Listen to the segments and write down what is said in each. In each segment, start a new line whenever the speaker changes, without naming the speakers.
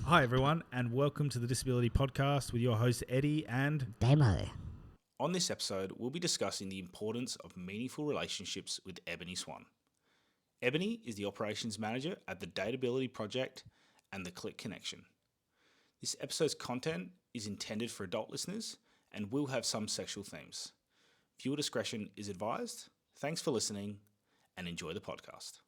Hi everyone, and welcome to the Disability Podcast with your hosts Eddie and
Damo.
On this episode, we'll be discussing the importance of meaningful relationships with Ebony Swan. Ebony is the Operations Manager at the Date-Ability Project and the Click Connection. This episode's content is intended for adult listeners and will have some sexual themes. Viewer discretion is advised. Thanks for listening and enjoy the podcast.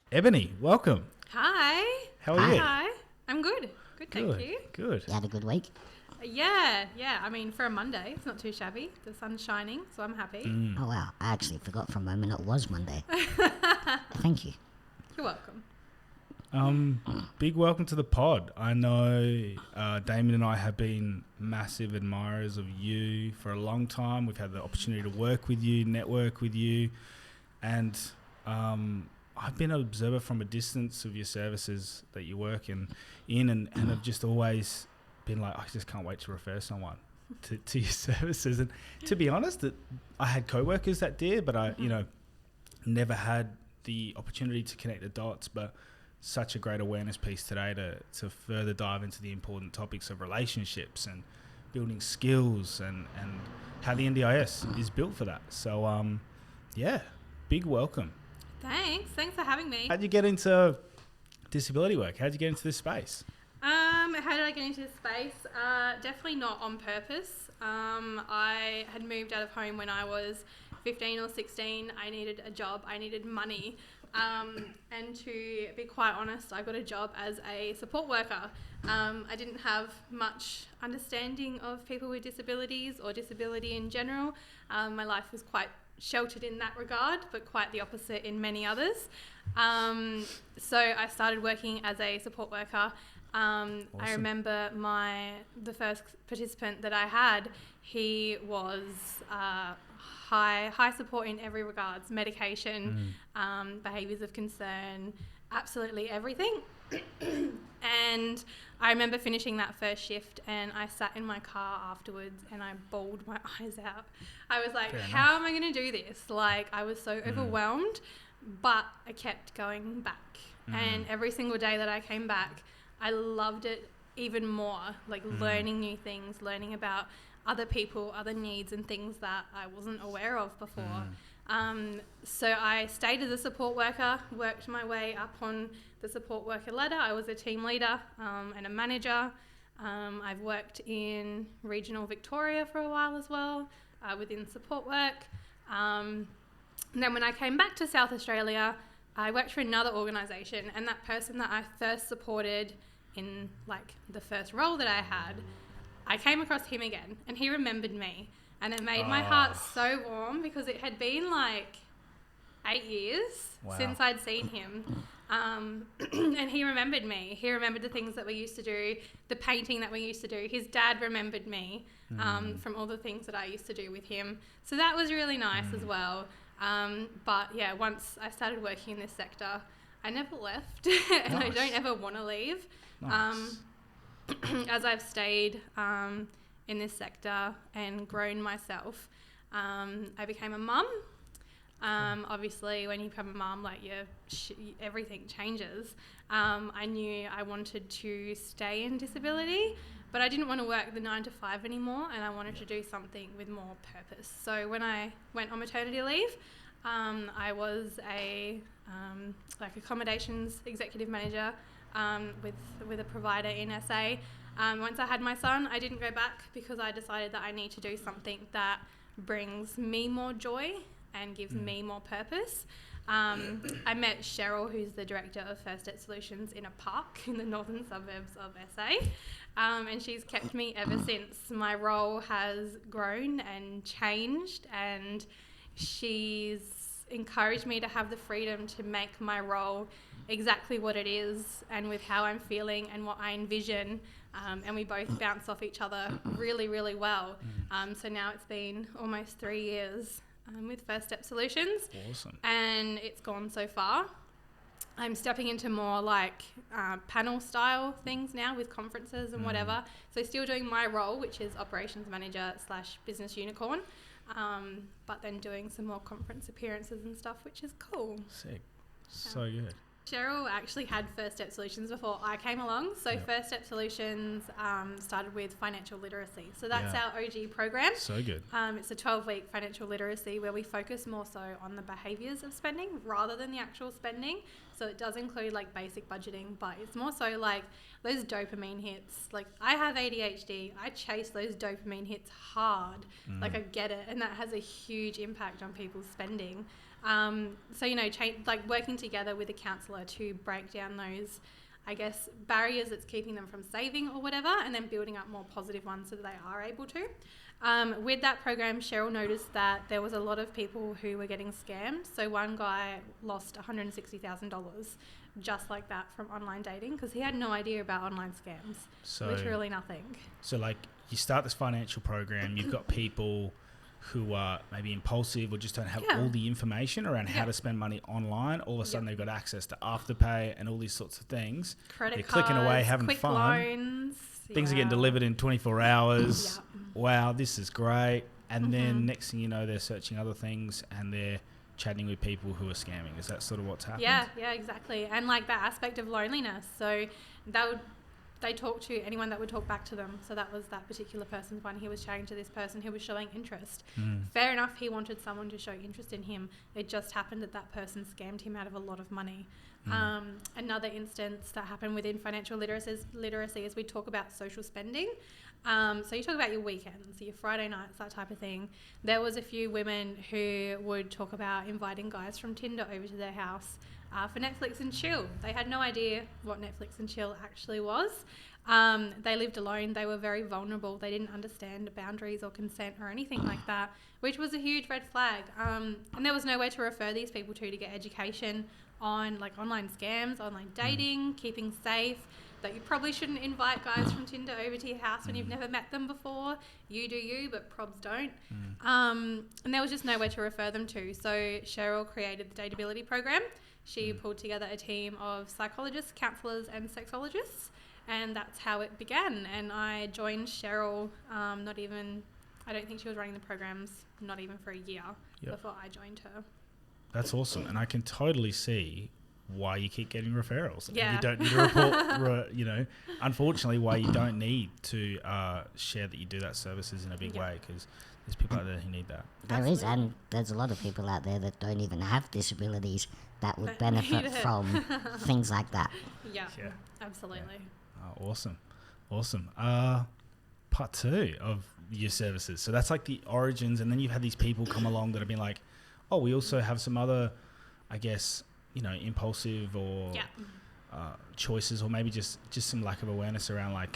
Ebony. Welcome.
Hi.
How are you?
Hi. I'm good. Good, thank you.
Good.
You had a good week?
Yeah. I mean, for a Monday, it's not too shabby. The sun's shining, so I'm happy.
Oh, wow. I actually forgot for a moment it was Monday. Thank you.
You're welcome.
Big welcome to the pod. I know Damon and I have been massive admirers of you for a long time. We've had the opportunity to work with you, network with you, and I've been an observer from a distance of your services that you work in and have just always been like, I just can't wait to refer someone to your services. And to be honest, I had co-workers that did, but I never had the opportunity to connect the dots. But such a great awareness piece today to further dive into the important topics of relationships and building skills and how the NDIS is built for that. So, big welcome.
Thanks for having me.
How'd you get into disability work? How'd you get into this space?
How did I get into this space? Definitely not on purpose. I had moved out of home when I was 15 or 16. I needed a job. I needed money. And to be quite honest, I got a job as a support worker. I didn't have much understanding of people with disabilities or disability in general. My life was quite sheltered in that regard, but quite the opposite in many others. So I started working as a support worker. Awesome. I remember the first participant that I had, he was high support in every regards, medication, behaviours of concern, absolutely everything. And I remember finishing that first shift and I sat in my car afterwards and I bawled my eyes out. I was like, how am I going to do this? Like, I was so overwhelmed, but I kept going back. And every single day that I came back, I loved it even more, like learning new things, learning about other people, other needs and things that I wasn't aware of before. So I stayed as a support worker, worked my way up on the support worker ladder. I was a team leader and a manager. I've worked in regional Victoria for a while as well, within support work. And then when I came back to South Australia, I worked for another organisation, and that person that I first supported in like the first role that I had, I came across him again and he remembered me. And it made my heart so warm because it had been like 8 years since I'd seen him. And he remembered me. He remembered the things that we used to do, the painting that we used to do. His dad remembered me from all the things that I used to do with him. So that was really nice as well. But yeah, once I started working in this sector, I never left and I don't ever want to leave. Nice. As I've stayed in this sector and grown myself, I became a mum. Obviously, when you become a mum, like everything changes. I knew I wanted to stay in disability, but I didn't want to work the 9 to 5 anymore, and I wanted to do something with more purpose. So when I went on maternity leave, I was a accommodations executive manager with a provider in SA. Once I had my son, I didn't go back because I decided that I need to do something that brings me more joy and gives me more purpose. I met Cheryl, who's the director of First Date Solutions, in a park in the northern suburbs of SA, and she's kept me ever since. My role has grown and changed, and she's encouraged me to have the freedom to make my role exactly what it is and with how I'm feeling and what I envision, and we both bounce off each other really, really well. So now it's been almost 3 years with First Step Solutions.
Awesome.
And it's gone so far. I'm stepping into more like panel style things now with conferences and whatever. So still doing my role, which is Operations Manager / Business Unicorn, but then doing some more conference appearances and stuff, which is cool.
Sick. So good.
Cheryl actually had First Step Solutions before I came along. So First Step Solutions started with financial literacy. So that's our OG program.
So good.
It's a 12-week financial literacy where we focus more so on the behaviours of spending rather than the actual spending. So it does include like basic budgeting, but it's more so like those dopamine hits. Like I have ADHD. I chase those dopamine hits hard. Like I get it. And that has a huge impact on people's spending. So, you know, like working together with a counsellor to break down those, I guess, barriers that's keeping them from saving or whatever, and then building up more positive ones so that they are able to. With that program, Cheryl noticed that there was a lot of people who were getting scammed. So one guy lost $160,000 just like that from online dating because he had no idea about online scams. So literally nothing. So
like you start this financial program, you've got people who are maybe impulsive or just don't have all the information around how to spend money online. All of a sudden they've got access to Afterpay and all these sorts of things.
Credit
They're
cards,
clicking away, having
quick
fun.
Loans.
Things are getting delivered in 24 hours. Wow, this is great. And then next thing you know, they're searching other things and they're chatting with people who are scamming. Is that sort of what's happened?
Yeah, exactly. And like that aspect of loneliness. So they talk to anyone that would talk back to them. So that was that particular person's one. He was chatting to this person who was showing interest. Fair enough, he wanted someone to show interest in him. It just happened that person scammed him out of a lot of money. Another instance that happened within financial literacy is we talk about social spending. So you talk about your weekends, your Friday nights, that type of thing. There was a few women who would talk about inviting guys from Tinder over to their house for Netflix and chill. They had no idea what Netflix and chill actually was. They lived alone. They were very vulnerable. They didn't understand boundaries or consent or anything like that, which was a huge red flag. And there was nowhere to refer these people to get education on like online scams, online dating, keeping safe, that you probably shouldn't invite guys from Tinder over to your house when you've never met them before. You do you, but probs don't. And there was just nowhere to refer them to. So Cheryl created the Date-Ability Program. She pulled together a team of psychologists, counsellors and sexologists, and that's how it began. And I joined Cheryl I don't think she was running the programs not even for a year before I joined her.
That's awesome. And I can totally see why you keep getting referrals.
Yeah.
You don't need to report, unfortunately, why you don't need to share that you do that services in a big way, because there's people out there who need that.
There is, and there's a lot of people out there that don't even have disabilities that would benefit from things like that.
Yeah, absolutely.
Yeah. Awesome. Part 2 of your services. So that's like the origins, and then you've had these people come along that have been like, oh, we also have some other, I guess, impulsive or choices, or maybe just some lack of awareness around like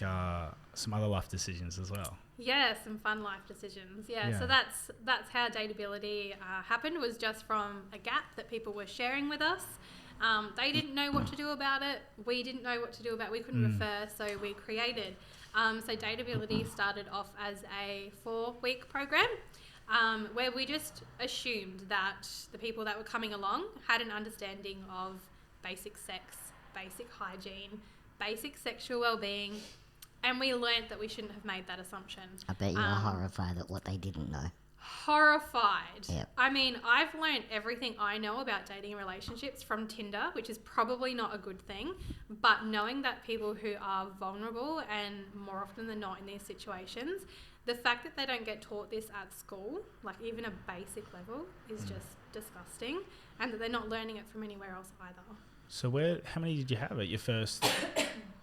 some other life decisions as well.
Yeah, some fun life decisions. Yeah. So that's how Date-Ability happened, was just from a gap that people were sharing with us. They didn't know what to do about it. We didn't know what to do about it. We couldn't refer, so we created. So Date-Ability started off as a 4-week program where we just assumed that the people that were coming along had an understanding of basic sex, basic hygiene, basic sexual well-being, and we learnt that we shouldn't have made that assumption.
I bet you were horrified at what they didn't know.
Horrified.
Yep.
I mean, I've learned everything I know about dating and relationships from Tinder, which is probably not a good thing, but knowing that people who are vulnerable and more often than not in these situations, the fact that they don't get taught this at school, like even a basic level, is just disgusting, and that they're not learning it from anywhere else either.
So how many did you have at your first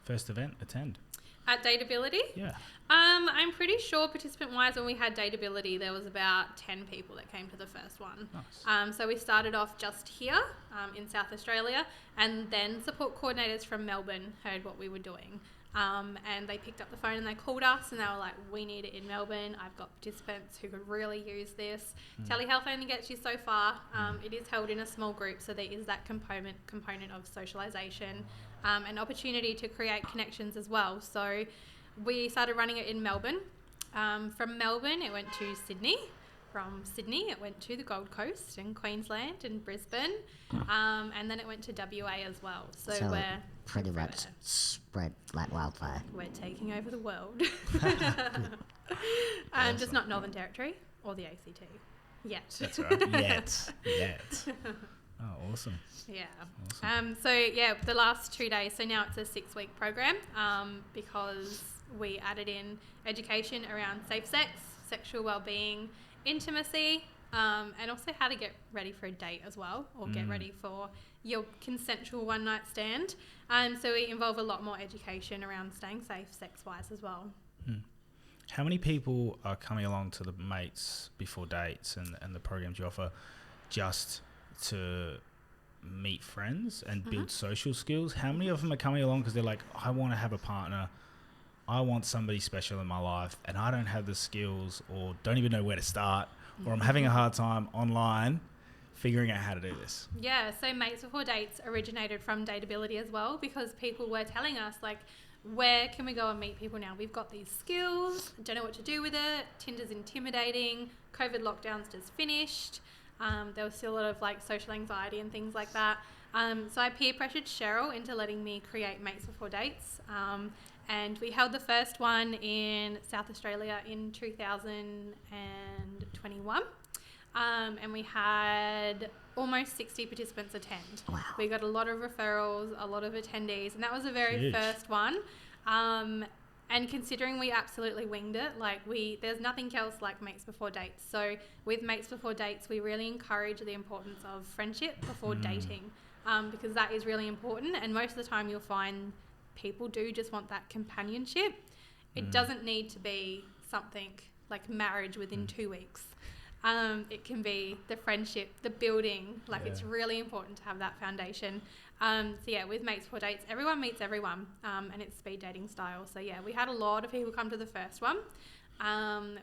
event attend?
At Date-Ability?
Yeah.
I'm pretty sure participant-wise when we had Date-Ability there was about 10 people that came to the first one.
Nice.
So we started off just here in South Australia, and then support coordinators from Melbourne heard what we were doing. And they picked up the phone and they called us and they were like, we need it in Melbourne. I've got participants who could really use this. Telehealth only gets you so far. It is held in a small group, so there is that component of socialisation, and opportunity to create connections as well. So we started running it in Melbourne. From Melbourne it went to Sydney. From Sydney it went to the Gold Coast and Queensland and Brisbane, and then it went to WA as well. So we're
pretty much spread like wildfire.
We're taking over the world. Just not Northern Territory or the ACT yet.
That's right. Yet. Oh, awesome.
Yeah.
Awesome.
So yeah, the last 2 days. So now it's a 6-week program because we added in education around safe sex, sexual well-being, intimacy, and also how to get ready for a date as well, or get ready for your consensual one-night stand. So we involve a lot more education around staying safe sex-wise as well.
How many people are coming along to the Mates Before Dates and the programs you offer just to meet friends and build social skills? How many of them are coming along because they're like, I want to have a partner, I want somebody special in my life, and I don't have the skills or don't even know where to start, or I'm having a hard time online figuring out how to do this?
Yeah, so Mates Before Dates originated from Date-Ability as well, because people were telling us, like, where can we go and meet people now? We've got these skills, don't know what to do with it, Tinder's intimidating, COVID lockdown's just finished, there was still a lot of like social anxiety and things like that. So I peer pressured Cheryl into letting me create Mates Before Dates, and we held the first one in South Australia in 2021. And we had almost 60 participants attend.
Wow.
We got a lot of referrals, a lot of attendees, and that was the very
Huge.
first one. And considering we absolutely winged it, like there's nothing else like Mates Before Dates. So with Mates Before Dates, we really encourage the importance of friendship before dating, because that is really important. And most of the time you'll find people do just want that companionship. It doesn't need to be something like marriage within 2 weeks. It can be the friendship, the building, like it's really important to have that foundation. So yeah, with Mates Before Dates, everyone meets everyone, and it's speed dating style. So yeah, we had a lot of people come to the first one.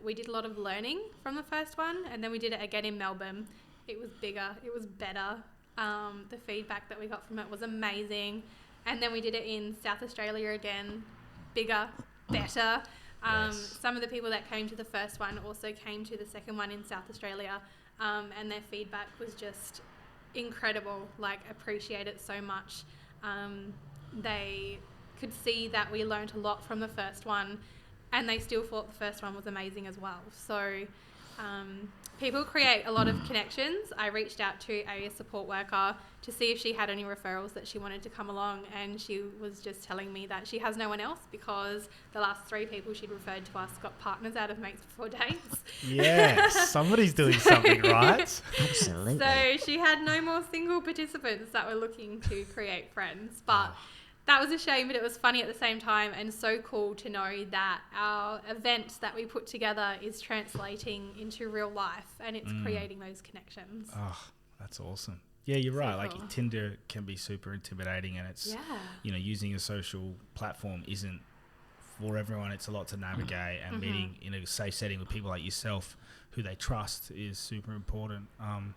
We did a lot of learning from the first one, and then we did it again in Melbourne. It was bigger, it was better. The feedback that we got from it was amazing. And then we did it in South Australia again, bigger, better. Some of the people that came to the first one also came to the second one in South Australia, and their feedback was just incredible, like appreciate it so much. They could see that we learned a lot from the first one, and they still thought the first one was amazing as well. So people create a lot of connections. I reached out to a support worker to see if she had any referrals that she wanted to come along, and she was just telling me that she has no one else because the last 3 people she'd referred to us got partners out of Mates Before Dates.
Yeah, somebody's doing something right.
Absolutely.
So she had no more single participants that were looking to create friends. But that was a shame, but it was funny at the same time, and so cool to know that our event that we put together is translating into real life, and it's creating those connections.
Oh, that's awesome. Yeah, you're right.
Cool.
Like Tinder can be super intimidating, and it's, you know, using a social platform isn't for everyone. It's a lot to navigate, and meeting in a safe setting with people like yourself who they trust is super important.
I'm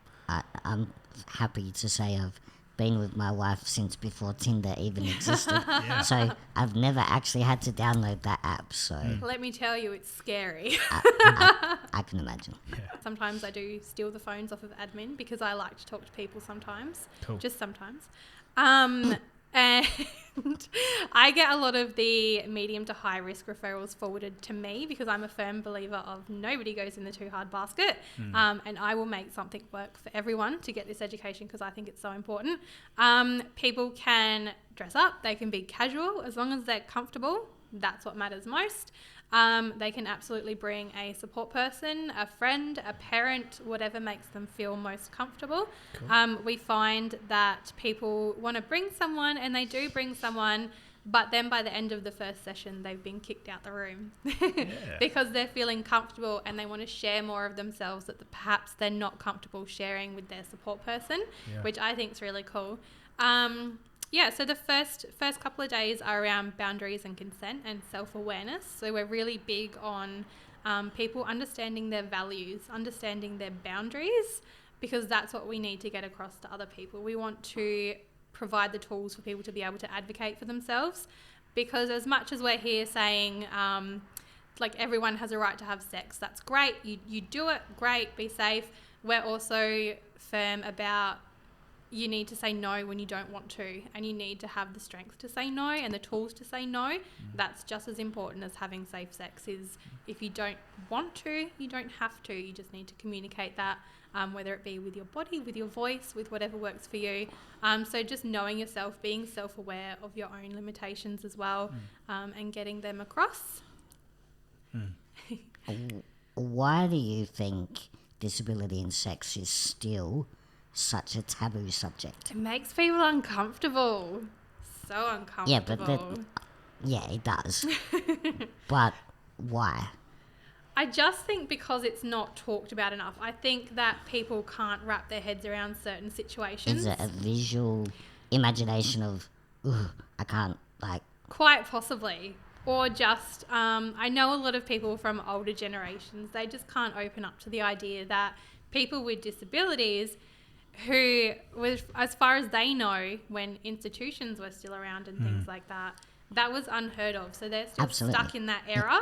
happy to say I've been with my wife since before Tinder even existed. So I've never actually had to download that app. So
Let me tell you, it's scary.
I can imagine.
Sometimes I do steal the phones off of admin because I like to talk to people sometimes.
Cool.
Just sometimes. And I get a lot of the medium to high risk referrals forwarded to me because I'm a firm believer of nobody goes in the too hard basket, and I will make something work for everyone to get this education because I think it's so important. People can dress up, they can be casual as long as they're comfortable. That's what matters most. They can absolutely bring a support person, a friend, a parent, whatever makes them feel most comfortable. Cool. We find that people want to bring someone, and they do bring someone, but then by the end of the first session, they've been kicked out the room because they're feeling comfortable and they want to share more of themselves that perhaps they're not comfortable sharing with their support person, which I think is really cool. So the first couple of days are around boundaries and consent and self-awareness. So we're really big on people understanding their values, understanding their boundaries, because that's what we need to get across to other people. We want to provide the tools for people to be able to advocate for themselves, because as much as we're here saying like everyone has a right to have sex, that's great, you do it, great, be safe. We're also firm about you need to say no when you don't want to, and you need to have the strength to say no and the tools to say no. That's just as important as having safe sex. Is if you don't want to, you don't have to. You just need to communicate that whether it be with your body, with your voice, with whatever works for you. So just knowing yourself, being self-aware of your own limitations as well, and getting them across.
Why do you think disability and sex is still such a taboo subject?
It makes people uncomfortable. So uncomfortable.
Yeah, it does. But why?
I just think because it's not talked about enough. I think that people can't wrap their heads around certain situations.
Is it a visual imagination of, I can't, like...
Quite possibly. Or just, I know a lot of people from older generations, they just can't open up to the idea that people with disabilities who, as far as they know, when institutions were still around and things like that, that was unheard of. So they're still stuck in that era.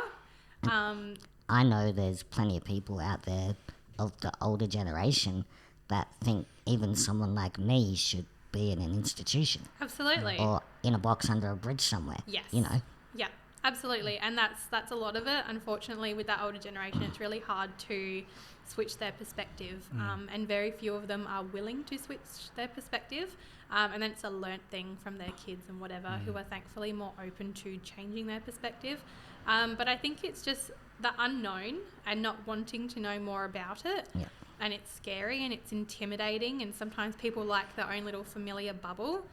I know there's plenty of people out there of the older generation that think even someone like me should be in an institution.
Absolutely.
Or in a box under a bridge somewhere.
Yes.
You know?
Yeah, absolutely. And that's a lot of it. Unfortunately, with that older generation, it's really hard to switch their perspective. And very few of them are willing to switch their perspective. And then it's a learnt thing from their kids and whatever, who are thankfully more open to changing their perspective. But I think it's just the unknown and not wanting to know more about it.
Yeah.
And it's scary and it's intimidating, and sometimes people like their own little familiar bubble.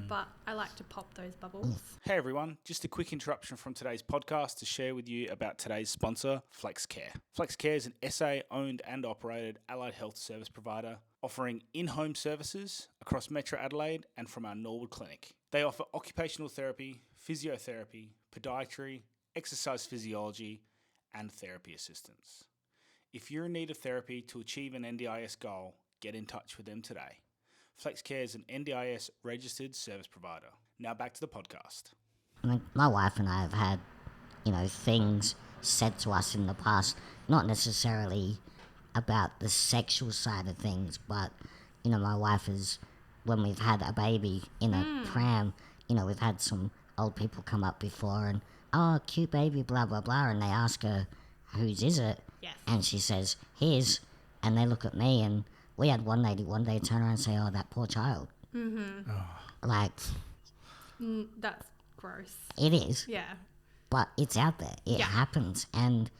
But I like to pop those bubbles.
Hey everyone, just a quick interruption from today's podcast to share with you about today's sponsor, FlexCare. FlexCare is an SA-owned and operated allied health service provider offering in-home services across Metro Adelaide and from our Norwood clinic. They offer occupational therapy, physiotherapy, podiatry, exercise physiology, and therapy assistance. If you're in need of therapy to achieve an NDIS goal, get in touch with them today. FlexCare is an NDIS registered service provider. Now back to the podcast.
I mean, my wife and I have had, things said to us in the past, not necessarily about the sexual side of things, but, my wife is, when we've had a baby in a pram, we've had some old people come up before and, oh, cute baby, blah, blah, blah, and they ask her, whose is it?
Yes.
And she says, his, and they look at me, and we had one lady one day turn around and say, oh, that poor child.
Mm-hmm.
Oh. Like...
that's gross.
It is.
Yeah.
But it's out there. It happens, and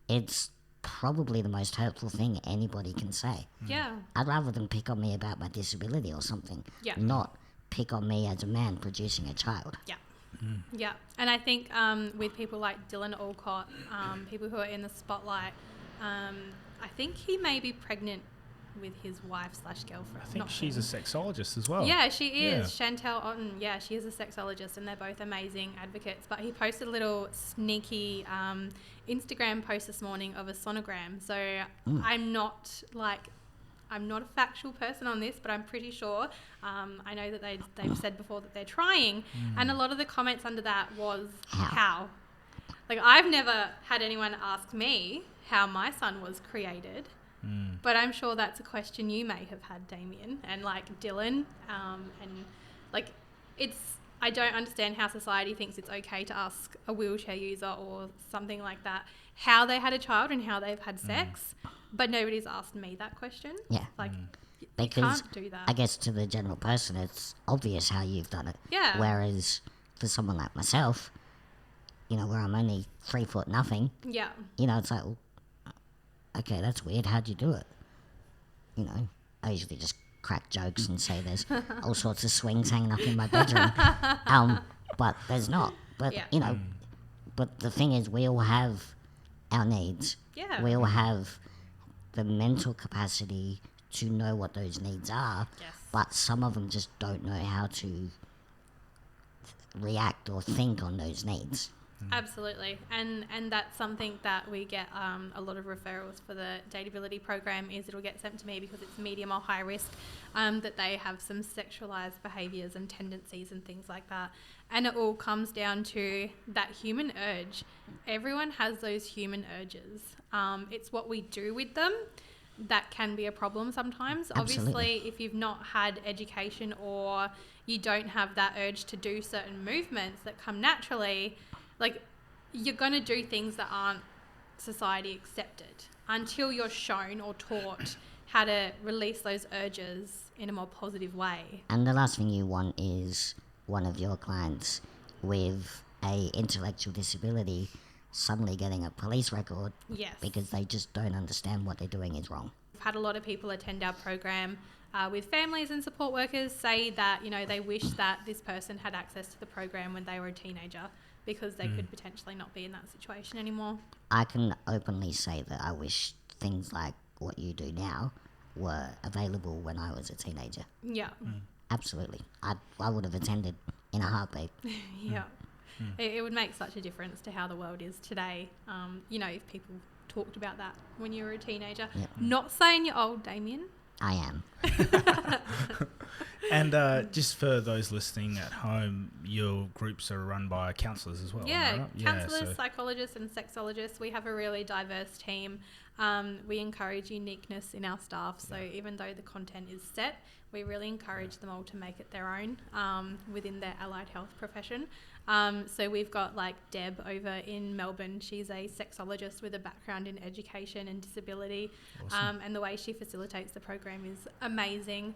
it's probably the most hurtful thing anybody can say.
Yeah.
I'd rather them pick on me about my disability or something, not pick on me as a man producing a child.
Yeah. Yeah, and I think with people like Dylan Alcott, people who are in the spotlight, I think he may be pregnant with his wife/girlfriend.
I think she's a sexologist as well.
Yeah, she is. Yeah. Chantel Otten, she is a sexologist, and they're both amazing advocates. But he posted a little sneaky Instagram post this morning of a sonogram. So I'm not a factual person on this, but I'm pretty sure. I know that they've said before that they're trying, and a lot of the comments under that was how. Like, I've never had anyone ask me how my son was created, but I'm sure that's a question you may have had, Damien, and like Dylan, and like I don't understand how society thinks it's okay to ask a wheelchair user or something like that how they had a child and how they've had sex. But nobody's asked me that question.
Yeah.
Like,
because
you can't do that.
I guess to the general person, it's obvious how you've done it.
Yeah.
Whereas for someone like myself, where I'm only 3 foot nothing.
Yeah.
It's like, well, okay, that's weird. How'd you do it? I usually just crack jokes and say there's all sorts of swings hanging up in my bedroom. But there's not. But, but the thing is, we all have our needs.
Yeah.
We all have the mental capacity to know what those needs are, but some of them just don't know how to react or think on those needs.
Absolutely, and that's something that we get a lot of referrals for the Date-Ability program. Is it'll get sent to me because it's medium or high risk, that they have some sexualized behaviors and tendencies and things like that, and it all comes down to that human urge. Everyone has those human urges. It's what we do with them that can be a problem sometimes.
Absolutely.
Obviously, if you've not had education or you don't have that urge to do certain movements that come naturally, like, you're going to do things that aren't society accept it until you're shown or taught how to release those urges in a more positive way.
And the last thing you want is one of your clients with a intellectual disability suddenly getting a police record
Yes.
because they just don't understand what they're doing is wrong.
We've had a lot of people attend our program with families and support workers say that, you know, they wish that this person had access to the program when they were a teenager because they could potentially not be in that situation anymore.
I can openly say that I wish things like what you do now were available when I was a teenager.
Yeah.
Absolutely. I would have attended in a heartbeat.
Yeah. It would make such a difference to how the world is today. You know, if people talked about that when you were a teenager.
Yep.
Not saying you're old, Damien.
I am.
And just for those listening at home, your groups are run by counsellors as well.
Yeah,
am I right?
counsellors,
so-
psychologists and sexologists. We have a really diverse team. We encourage uniqueness in our staff. So even though the content is set, we really encourage them all to make it their own within their allied health profession. So we've got like Deb over in Melbourne. She's a sexologist with a background in education and disability.
Awesome.
And the way she facilitates the program is amazing.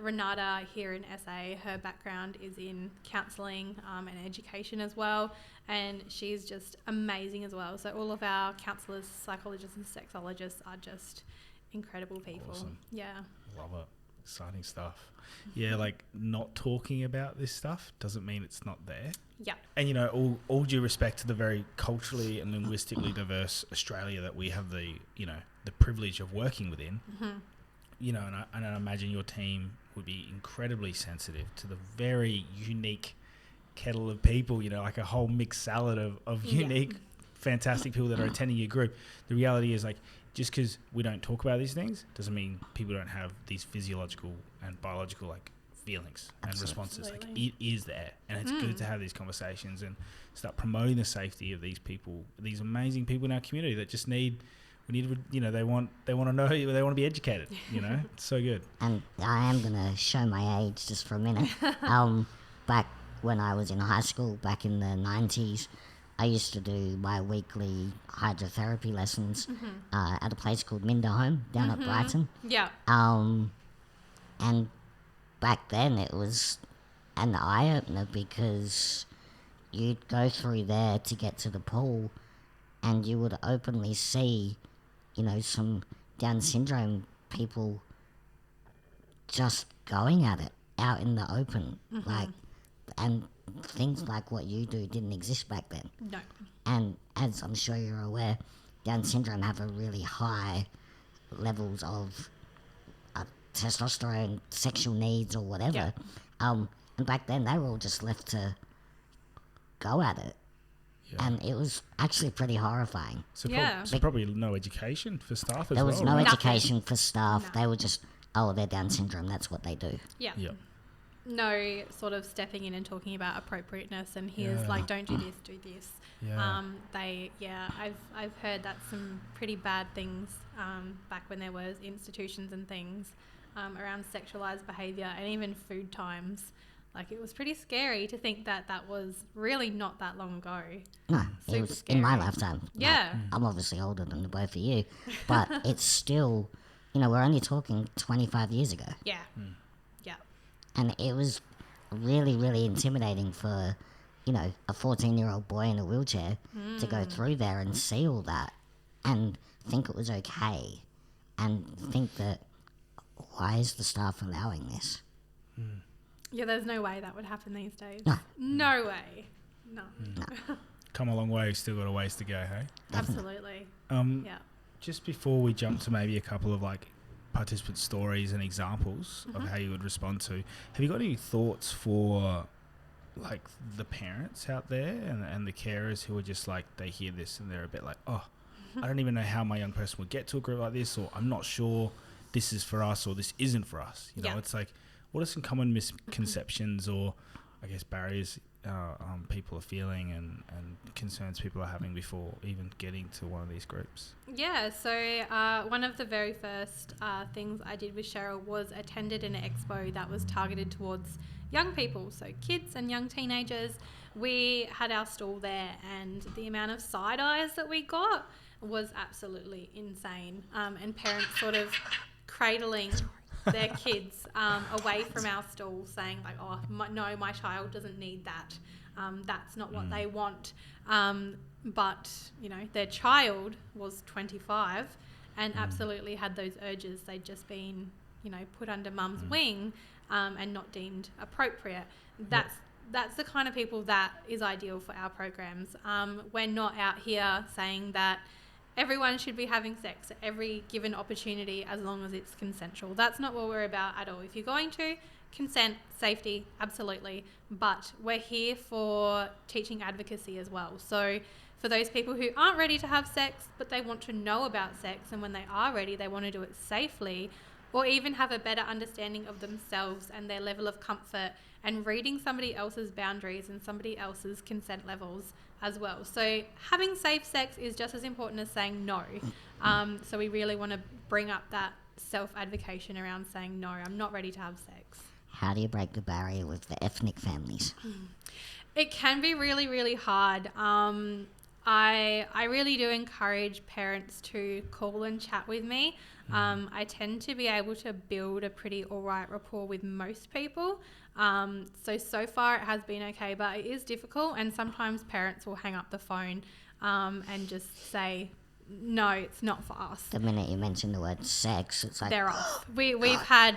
Renata here in SA, her background is in counselling and education as well. And she's just amazing as well. So all of our counsellors, psychologists and sexologists are just incredible people.
Awesome.
Yeah.
Love it. Exciting stuff. Yeah, like not talking about this stuff doesn't mean it's not there.
Yeah.
And, you know, all due respect to the very culturally and linguistically diverse Australia that we have the privilege of working within, you know, and I imagine your team would be incredibly sensitive to the very unique kettle of people, you know, like a whole mixed salad of unique, fantastic people that are attending your group. The reality is, like, just because we don't talk about these things doesn't mean people don't have these physiological and biological, like, feelings and responses. Like, it is there, and it's good to have these conversations and start promoting the safety of these people, these amazing people in our community that just need, you know, they want to know, they want to be educated, you know. It's so good.
And I am going to show my age just for a minute. Back when I was in high school, back in the 90s, I used to do my weekly hydrotherapy lessons at a place called Minder Home down at Brighton.
Yeah.
And back then it was an eye-opener because you'd go through there to get to the pool and you would openly see, you know, some Down syndrome people just going at it out in the open. Like, and things like what you do didn't exist back then.
No.
And as I'm sure you're aware, Down syndrome have a really high levels of testosterone, sexual needs or whatever. And back then they were all just left to go at it.
Yeah.
And it was actually pretty horrifying.
So,
Yeah.
so probably no education for staff as
There
well.
was no
right?
education for staff.
No.
They were just, oh, they're Down syndrome, that's what they do.
Yeah.
Yeah.
No sort of stepping in and talking about appropriateness and here's
Yeah.
like, don't do this, do this.
Yeah.
I've heard that some pretty bad things back when there was institutions and things around sexualized behavior and even food times. Like, it was pretty scary to think that that was really not that long ago.
No,
Super
it was in my
scary.
lifetime. Like,
Yeah.
I'm obviously older than the both of you, but it's still, you know, we're only talking 25 years ago.
Yeah. Yeah.
And it was really, really intimidating for, you know, a 14-year-old boy in a wheelchair to go through there and see all that and think it was okay and think that, why is the staff allowing this?
Yeah, there's no way that would happen these days.
No.
No way. No.
Come a long way, still got a ways to go, hey?
Absolutely. Yeah.
Just before we jump to maybe a couple of like participant stories and examples of how you would respond to, have you got any thoughts for like the parents out there and the carers who are just like, they hear this and they're a bit like, oh, I don't even know how my young person would get to a group like this, or I'm not sure this is for us or this isn't for us. You know,
Yeah.
it's like, what are some common misconceptions or I guess barriers people are feeling and concerns people are having before even getting to one of these groups?
Yeah, so one of the very first things I did with Cheryl was attended an expo that was targeted towards young people, so kids and young teenagers. We had our stall there, and the amount of side eyes that we got was absolutely insane, and parents sort of cradling their kids away from our stall, saying like, oh, no, my child doesn't need that. That's not what they want. But, you know, their child was 25 and absolutely had those urges. They'd just been, you know, put under mum's wing and not deemed appropriate. That's the kind of people that is ideal for our programs. We're not out here saying that everyone should be having sex at every given opportunity as long as it's consensual. That's not what we're about at all. If you're going to, consent, safety, absolutely. But we're here for teaching advocacy as well. So for those people who aren't ready to have sex, but they want to know about sex, and when they are ready, they want to do it safely, or even have a better understanding of themselves and their level of comfort, and reading somebody else's boundaries and somebody else's consent levels as well. So having safe sex is just as important as saying no. So we really want to bring up that self-advocation around saying no, I'm not ready to have sex.
How do you break the barrier with the ethnic families?
It can be really, really hard. I really do encourage parents to call and chat with me. I tend to be able to build a pretty alright rapport with most people. So far it has been okay, but it is difficult, and sometimes parents will hang up the phone and just say, no, it's not for us.
The minute you mention the word sex, it's like...
They're off. We've had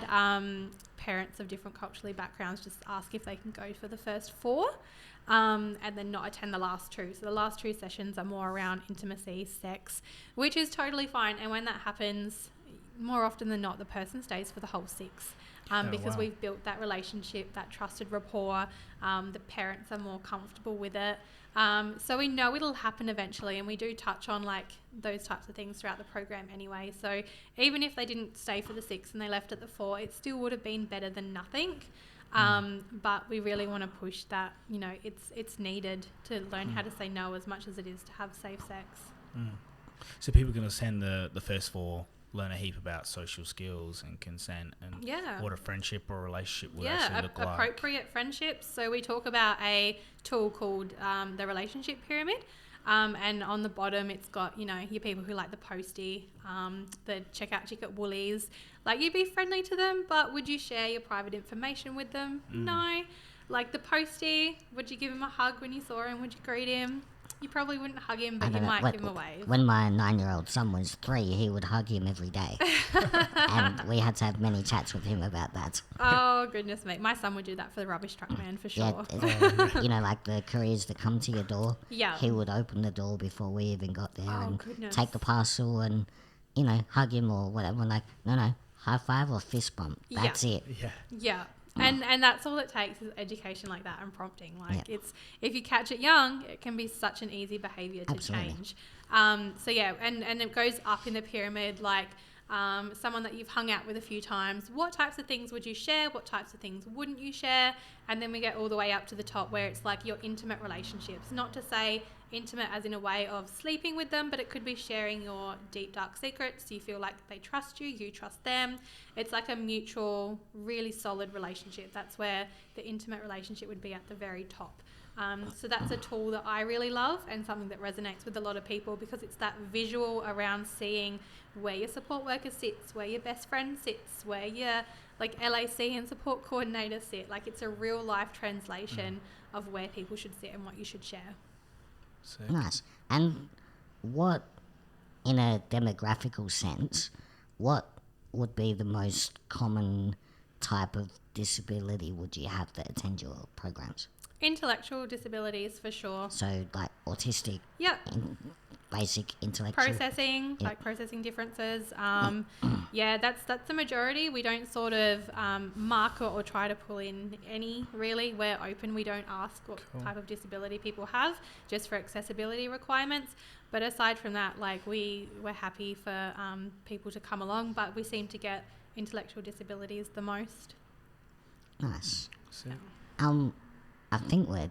parents of different culturally backgrounds just ask if they can go for the first 4 and then not attend the last 2. So the last 2 sessions are more around intimacy, sex, which is totally fine. And when that happens, more often than not, the person stays for the whole 6. Because we've built that relationship, that trusted rapport. The parents are more comfortable with it. So we know it'll happen eventually, and we do touch on like those types of things throughout the program anyway. So even if they didn't stay for the 6 and they left at the 4, it still would have been better than nothing. But we really want to push that, you know, it's needed to learn how to say no as much as it is to have safe sex.
So people are going to send the first 4, learn a heap about social skills and consent and what a friendship or relationship would actually look like.
Appropriate friendships. So we talk about a tool called the relationship pyramid. And on the bottom, it's got, you know, your people who like the postie, the checkout chick at Woolies. Like, you'd be friendly to them, but would you share your private information with them? No. Like the postie, would you give him a hug when you saw him? Would you greet him? You probably wouldn't hug him, but you might give him a wave.
When my 9-year-old son was 3, he would hug him every day. And we had to have many chats with him about that.
Oh, goodness me. My son would do that for the rubbish truck man, for sure.
Yeah, you know, like the couriers that come to your door.
Yeah.
He would open the door before we even got there take the parcel and, you know, hug him or whatever. Like, no, high five or fist bump. That's it.
Yeah. And that's all it takes is education like that and prompting. Like it's, if you catch it young, it can be such an easy behaviour to change. So yeah, and it goes up in the pyramid, like someone that you've hung out with a few times. What types of things would you share? What types of things wouldn't you share? And then we get all the way up to the top where it's like your intimate relationships. Not to say intimate as in a way of sleeping with them, but it could be sharing your deep, dark secrets. You feel like they trust you, you trust them. It's like a mutual, really solid relationship. That's where the intimate relationship would be at the very top. So that's a tool that I really love and something that resonates with a lot of people, because it's that visual around seeing where your support worker sits, where your best friend sits, where your like LAC and support coordinator sit. Like, it's a real life translation of where people should sit and what you should share.
Nice. And what, in a demographical sense, what would be the most common type of disability would you have that attend your programs?
Intellectual disabilities, for sure.
So, like autistic?
Yep.
Basic intellectual?
Processing, like processing differences. That's the majority. We don't sort of mark or try to pull in any, really. We're open. We don't ask what type of disability people have, just for accessibility requirements. But aside from that, like, we're happy for people to come along, but we seem to get intellectual disabilities the most.
Nice.
So,
I think we're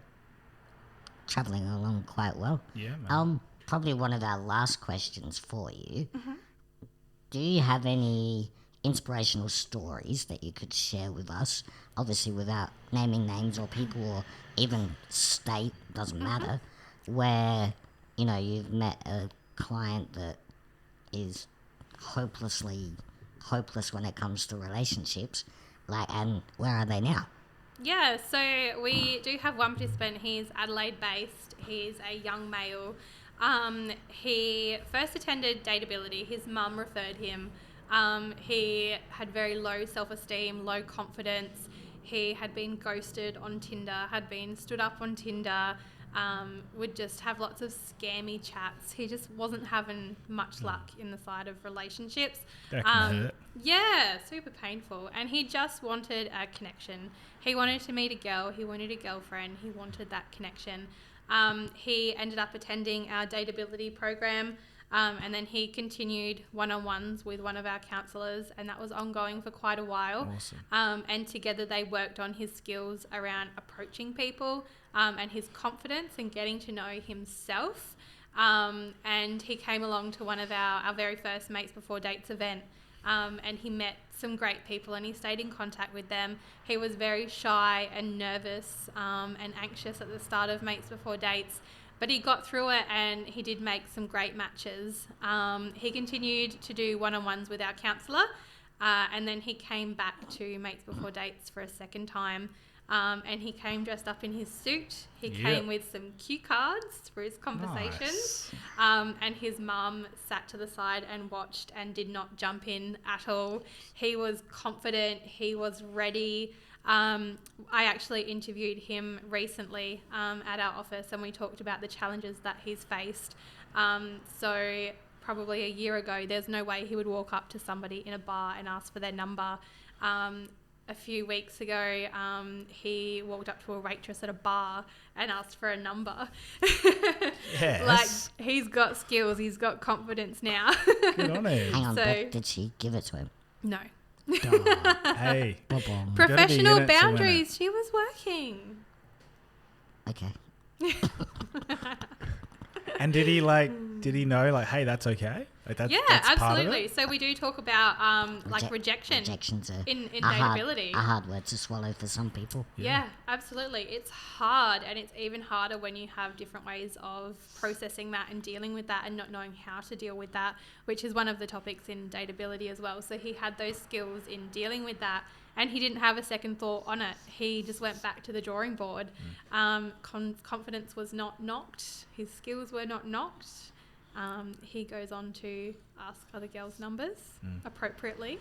travelling along quite well.
Yeah, man.
Probably one of our last questions for you. Do you have any inspirational stories that you could share with us? Obviously, without naming names or people or even state, doesn't matter. Where you've met a client that is hopeless when it comes to relationships, and where are they now?
Yeah, so we do have one participant. He's Adelaide based. He's a young male. He first attended Date-Ability. His mum referred him. He had very low self-esteem, low confidence. He had been ghosted on Tinder, had been stood up on Tinder, would just have lots of scammy chats. He just wasn't having much luck in the side of relationships.
That can hurt.
Yeah, super painful. And he just wanted a connection. He wanted to meet a girl. He wanted a girlfriend. He wanted that connection. He ended up attending our Date-Ability program, and then he continued one-on-ones with one of our counsellors, and that was ongoing for quite a while.
Awesome.
And together they worked on his skills around approaching people, and his confidence and getting to know himself. And he came along to one of our very first Mates Before Dates event, and he met some great people and he stayed in contact with them. He was very shy and nervous and anxious at the start of Mates Before Dates, but he got through it and he did make some great matches. He continued to do one-on-ones with our counsellor, and then he came back to Mates Before Dates for a second time. And he came dressed up in his suit. He came with some cue cards for his conversations.
Nice.
And his mum sat to the side and watched and did not jump in at all. He was confident. He was ready. I actually interviewed him recently at our office, and we talked about the challenges that he's faced. So probably a year ago, there's no way he would walk up to somebody in a bar and ask for their number. A few weeks ago, he walked up to a waitress at a bar and asked for a number.
Yes.
Like, he's got skills, he's got confidence now.
Good on him.
Hang on,
So-
but did she give it to him?
No.
Oh, hey.
Bum-bum.
Professional
in it to win it.
boundaries, she was working.
Okay.
And did he know, like, hey, that's okay? Like, that's part of
Absolutely.
it?
So we do talk about rejection
Rejection's
in
a hard,
Date-Ability.
a hard word to swallow for some people.
Yeah, absolutely. It's hard, and it's even harder when you have different ways of processing that and dealing with that and not knowing how to deal with that, which is one of the topics in Date-Ability as well. So he had those skills in dealing with that, and he didn't have a second thought on it. He just went back to the drawing board. Confidence was not knocked. His skills were not knocked. He goes on to ask other girls' numbers appropriately.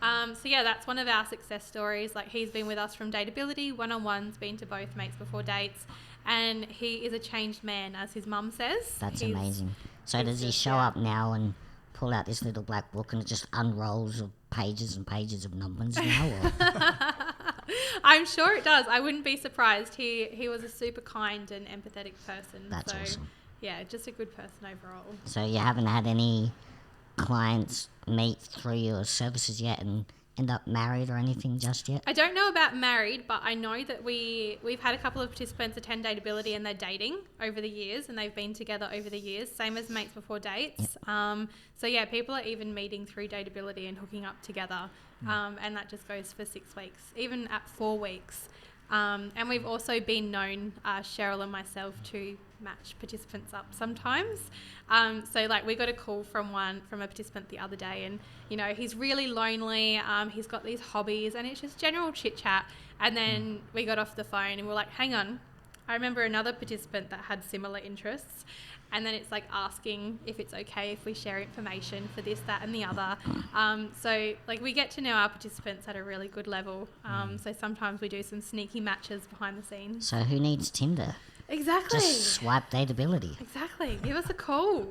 So yeah, that's one of our success stories. Like, he's been with us from Date-Ability, one-on-ones, been to both Mates Before Dates, and he is a changed man, as his mum says.
That's
He's-
amazing. So
he's
does he
just-
show
yeah.
up now and pull out this little black book and it just unrolls of pages and pages of numbers now? Or?
I'm sure it does. I wouldn't be surprised. He was a super kind and empathetic person.
That's
so,
awesome.
Yeah, just a good person overall.
So you haven't had any clients meet through your services yet and end up married or anything just yet?
I don't know about married, but I know that we've had a couple of participants attend Date-Ability and they're dating over the years, and they've been together over the years, same as Mates Before Dates. So yeah, people are even meeting through Date-Ability and hooking up together, and that just goes for 6 weeks, even at 4 weeks. And we've also been known, Cheryl and myself, to match participants up sometimes. So like, we got a call from a participant the other day, and he's really lonely. He's got these hobbies, and it's just general chit chat. And then we got off the phone and we're like, hang on, I remember another participant that had similar interests. And then it's like asking if it's okay if we share information for this, that, and the other. So like, we get to know our participants at a really good level. So sometimes we do some sneaky matches behind the scenes.
So who needs Tinder?
Exactly.
Just swipe Date-Ability.
Exactly. Give us a call.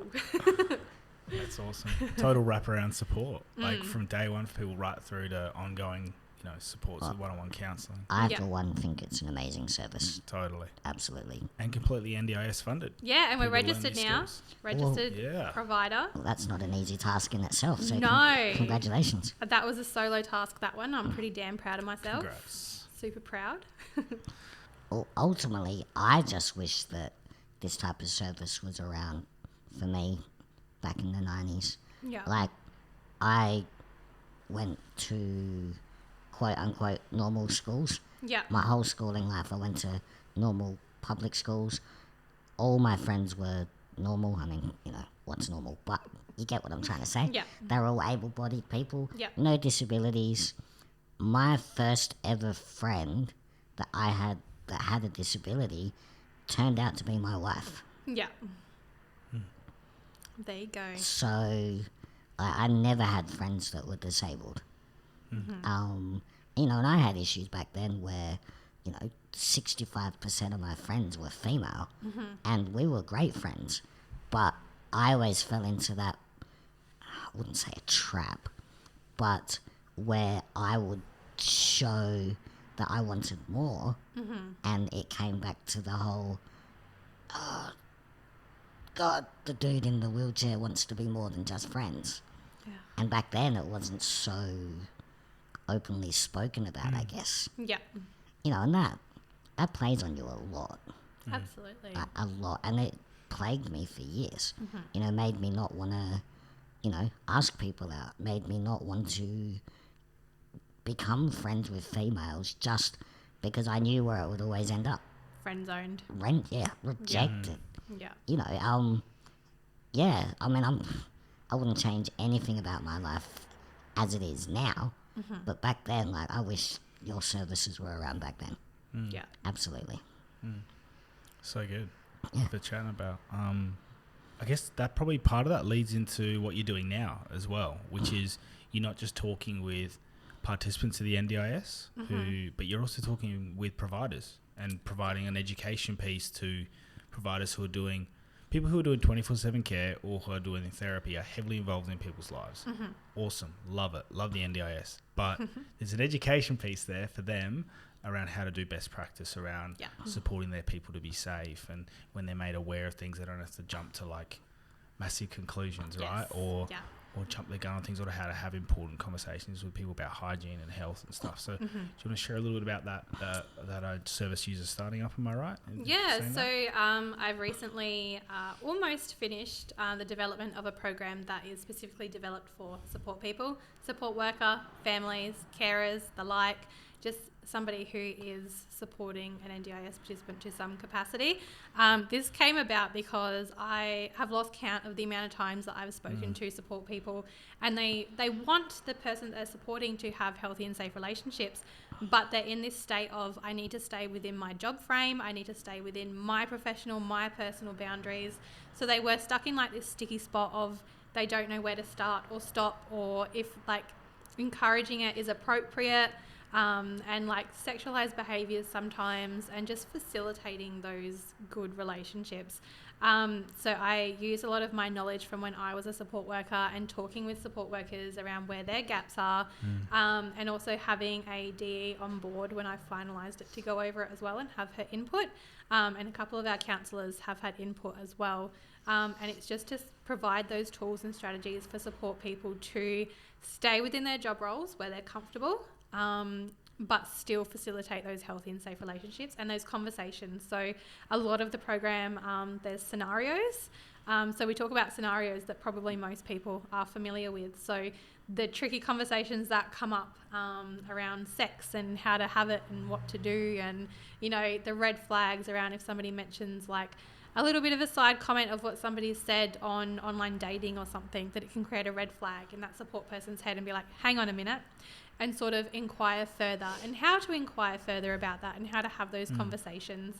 That's awesome. Total wraparound support, like from day one for people right through to ongoing, supports with one-on-one counselling.
I,
Yeah.
for one, think it's an amazing service.
Totally.
Absolutely.
And completely NDIS funded.
Yeah, and we're
People learn
registered
these
now.
skills.
Registered
Yeah.
provider.
Well, that's not an easy task in itself. So
No.
congratulations.
That was a solo task, that one. I'm pretty damn proud of myself.
Congrats.
Super proud.
Well, ultimately, I just wish that this type of service was around for me back in the 90s.
Yeah.
Like, I went to quote-unquote normal schools.
Yeah.
My whole schooling life, I went to normal public schools. All my friends were normal. I mean, you know, what's normal? But you get what I'm trying to say.
Yeah.
They're all able-bodied people.
Yeah.
No disabilities. My first ever friend that I had that had a disability turned out to be my wife.
Yeah. There you go.
So I never had friends that were disabled. You know, and I had issues back then where, you know, 65% of my friends were female, and we were great friends. But I always fell into that, I wouldn't say a trap, but where I would show that I wanted more, and it came back to the whole, oh, God, the dude in the wheelchair wants to be more than just friends.
Yeah.
And back then it wasn't so openly spoken about, I guess.
Yeah.
You know, and that plays on you a lot.
Absolutely.
A lot. And it plagued me for years. You know, made me not want to, you know, ask people out. Made me not want to become friends with females just because I knew where it would always end up.
Friend zoned.
Rejected.
Yeah.
You know, yeah, I mean, I wouldn't change anything about my life as it is now, but back then, like, I wish your services were around back then.
Yeah.
Absolutely.
So good.
Yeah.
For chatting about. I guess that probably part of that leads into what you're doing now as well, which is you're not just talking with participants of the NDIS, but you're also talking with providers and providing an education piece to providers who are doing, people who are doing 24/7 care or who are doing therapy are heavily involved in people's lives. Awesome. Love it. Love the NDIS. But there's an education piece there for them around how to do best practice around supporting their people to be safe, and when they're made aware of things, they don't have to jump to like massive conclusions, right? Or jump their gun on things, or how to have important conversations with people about hygiene and health and stuff. So do you want to share a little bit about that service user starting up, am I right?
Yeah, so I've recently almost finished the development of a program that is specifically developed for support people, support worker, families, carers, the like, just somebody who is supporting an NDIS participant to some capacity. This came about because I have lost count of the amount of times that I've spoken to support people, and they want the person they're supporting to have healthy and safe relationships, but they're in this state of, I need to stay within my job frame, I need to stay within my professional, my personal boundaries. So they were stuck in like this sticky spot of they don't know where to start or stop, or if like encouraging it is appropriate. And like sexualized behaviors sometimes, and just facilitating those good relationships. So I use a lot of my knowledge from when I was a support worker and talking with support workers around where their gaps are, and also having a DE on board when I finalised it to go over it as well and have her input. And a couple of our counsellors have had input as well. And it's just to provide those tools and strategies for support people to stay within their job roles where they're comfortable, but still facilitate those healthy and safe relationships and those conversations. So a lot of the program, there's scenarios. So we talk about scenarios that probably most people are familiar with. So the tricky conversations that come up around sex and how to have it and what to do, and, you know, the red flags around if somebody mentions like a little bit of a side comment of what somebody said on online dating or something, that it can create a red flag in that support person's head and be like, hang on a minute, and sort of inquire further, and how to inquire further about that, and how to have those conversations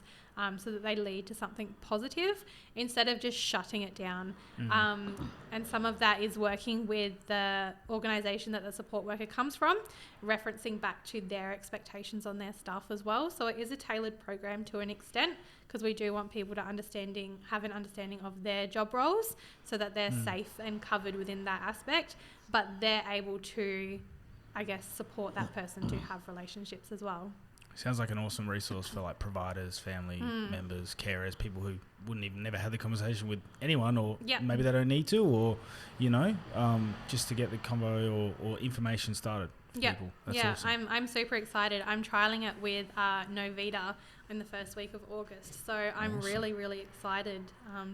so that they lead to something positive instead of just shutting it down. And some of that is working with the organisation that the support worker comes from, referencing back to their expectations on their staff as well. So it is a tailored program to an extent, because we do want people to have an understanding of their job roles so that they're safe and covered within that aspect, but they're able to, I guess, support that person to have relationships as well.
Sounds like an awesome resource for like providers, family members, carers, people who wouldn't even never have the conversation with anyone, or maybe they don't need to, or, you know, just to get the convo or information started. for
Yeah,
people. That's
yeah.
awesome.
I'm super excited. I'm trialing it with Novita in the first week of August, so I'm
Awesome.
really excited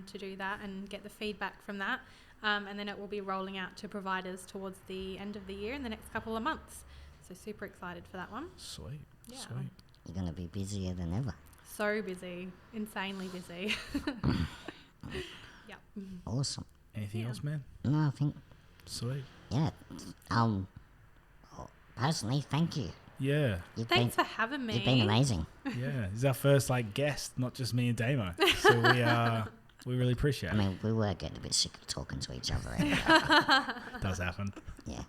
to do that and get the feedback from that. And then it will be rolling out to providers towards the end of the year in the next couple of months. So super excited for that one.
Sweet.
Yeah.
Sweet.
You're going to be busier than ever.
So busy, insanely busy. Yep.
Awesome.
Anything
Yeah.
else, man?
No, I think,
Sweet.
yeah. Personally, thank you.
Yeah.
You've
Thanks for having me.
You've been amazing.
Yeah. This is our first guest, not just me and Damo. So we really appreciate
I
it.
mean, we were getting a bit sick of talking to each other. Anyway.
Does happen.
Yeah.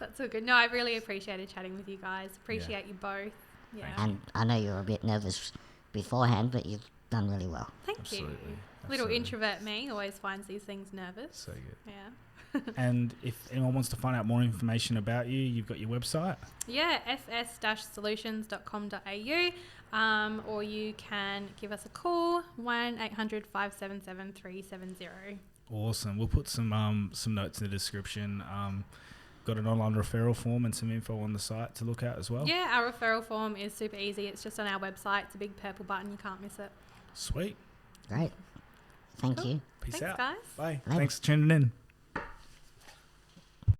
That's all good. No, I really appreciated chatting with you guys. Appreciate you both. Yeah.
And I know you were a bit nervous beforehand, but you've done really well.
Thank
Absolutely.
you.
Absolutely.
Little introvert me always finds these things nervous.
So good.
Yeah.
And if anyone wants to find out more information about you, you've got your website.
Yeah, fs-solutions.com.au, or you can give us a call, 1-800-577-370.
Awesome. We'll put some notes in the description. Got an online referral form and some info on the site to look at as well.
Yeah, our referral form is super easy. It's just on our website. It's a big purple button. You can't miss it.
Sweet.
Great. Thank
Cool.
you.
Peace
Thanks,
out.
guys.
Bye.
Later.
Thanks for tuning in.